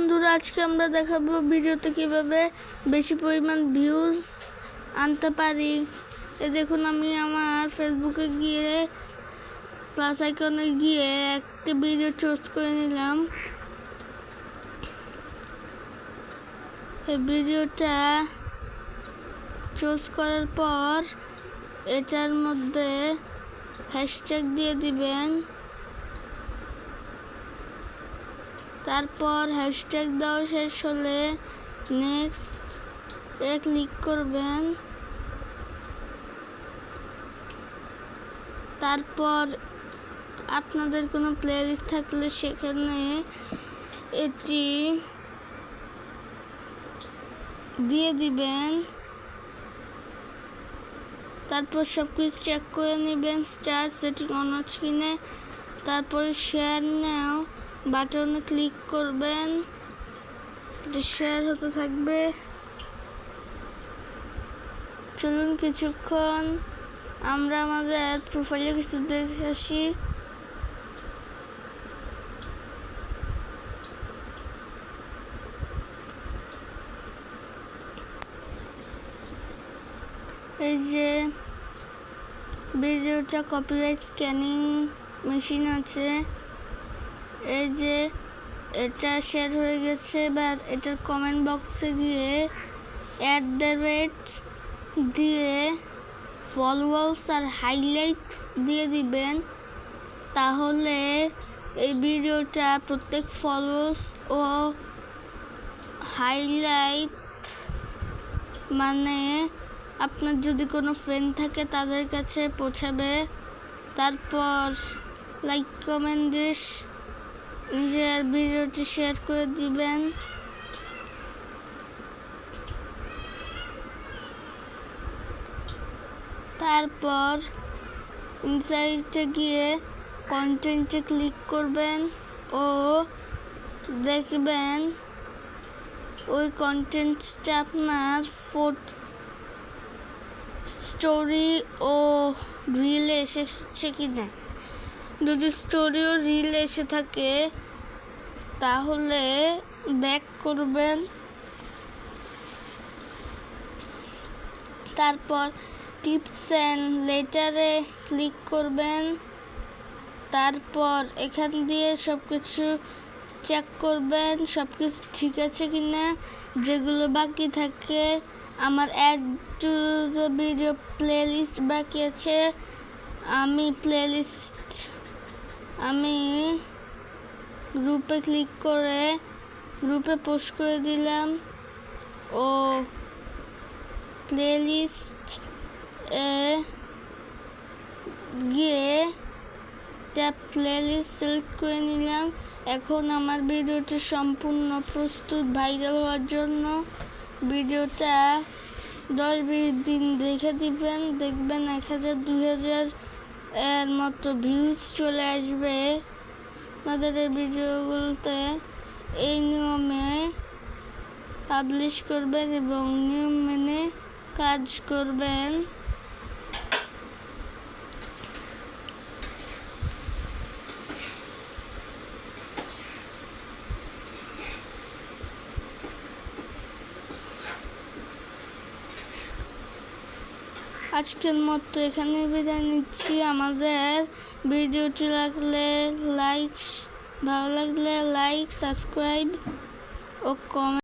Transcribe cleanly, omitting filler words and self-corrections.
বন্ধুরা, আজকে আমরা দেখাবো ভিডিওতে কিভাবে বেশি পরিমাণ ভিউজ আনতে পারি। দেখুন, আমি আমার ফেসবুকে গিয়ে প্লাস আইকনে গিয়ে একটা ভিডিও চুজ করে নিলাম। এই ভিডিওটা চুজ করার পর এটার মধ্যে হ্যাশট্যাগ দিয়ে দিবেন। তারপর হ্যাশট্যাগ দেওয়া শেষ হলে নেক্সট ক্লিক করবেন। তারপর আপনাদের কোনো প্লেলিস্ট থাকলে সেখানে এটি দিয়ে দিবেন। তারপর সব কিছু চেক করে নেবেন স্টার সেটিং অন আছে কিনা। তারপরে শেয়ার নাও বাটনে ক্লিক করবেন, এটা শেয়ার হতে থাকবে। চলুন কিছুক্ষণ আমরা আমাদের প্রোফাইলে কিছু দেখে আসি। এই যে ভিডিওটা কপিরাইট স্ক্যানিং মেশিন আছে, এই যে এটা শেয়ার হয়ে গেছে। এবার এটার কমেন্ট বক্সে গিয়ে @ দিয়ে ফলোয়ার্স আর হাইলাইট দিয়ে দিবেন। তাহলে এই ভিডিওটা প্রত্যেক ফলোয়ার্স ও হাইলাইট মানে আপনার যদি কোনো ফ্রেন্ড থাকে তাদের কাছে পৌঁছাবে। তারপর লাইক কমেন্ট দিয়ে নিজের ভিডিওটি শেয়ার করে দিবেন। তারপর ইনসাইটে গিয়ে কন্টেন্টে ক্লিক করবেন ও দেখবেন ওই কন্টেন্টটা আপনার স্টোরি ও রিলে এসেছে কিনা। যদি স্টোরি ও রিল এসে থাকে তাহলে ব্যাক করবেন। তারপর টিপস অ্যান্ড লেটারে ক্লিক করবেন। তারপর এখান দিয়ে সব কিছু চেক করবেন সব কিছু ঠিক আছে কিনা। যেগুলো বাকি থাকে, আমার add to the video playlist বাকি আছে, আমি গ্রুপে ক্লিক করে গ্রুপে পোস্ট করে দিলাম ও প্লেলিস্ট গিয়ে প্লেলিস্ট সিলেক্ট করে নিলাম। এখন আমার ভিডিওটি সম্পূর্ণ প্রস্তুত ভাইরাল হওয়ার জন্য। ভিডিওটা 10-20 দিন রেখে দিবেন, দেখবেন 1000 2000 এর মতো ভিউজ চলে আসবে আপনাদের এই ভিডিওগুলোতে। এই নিয়মে পাবলিশ করবেন এবং নিয়ম মেনে কাজ করবেন। আজকের মতো এখানে বিদায় নিচ্ছি। আমাদের ভিডিওটি ভালো লাগলে লাইক, সাবস্ক্রাইব ও কমেন্ট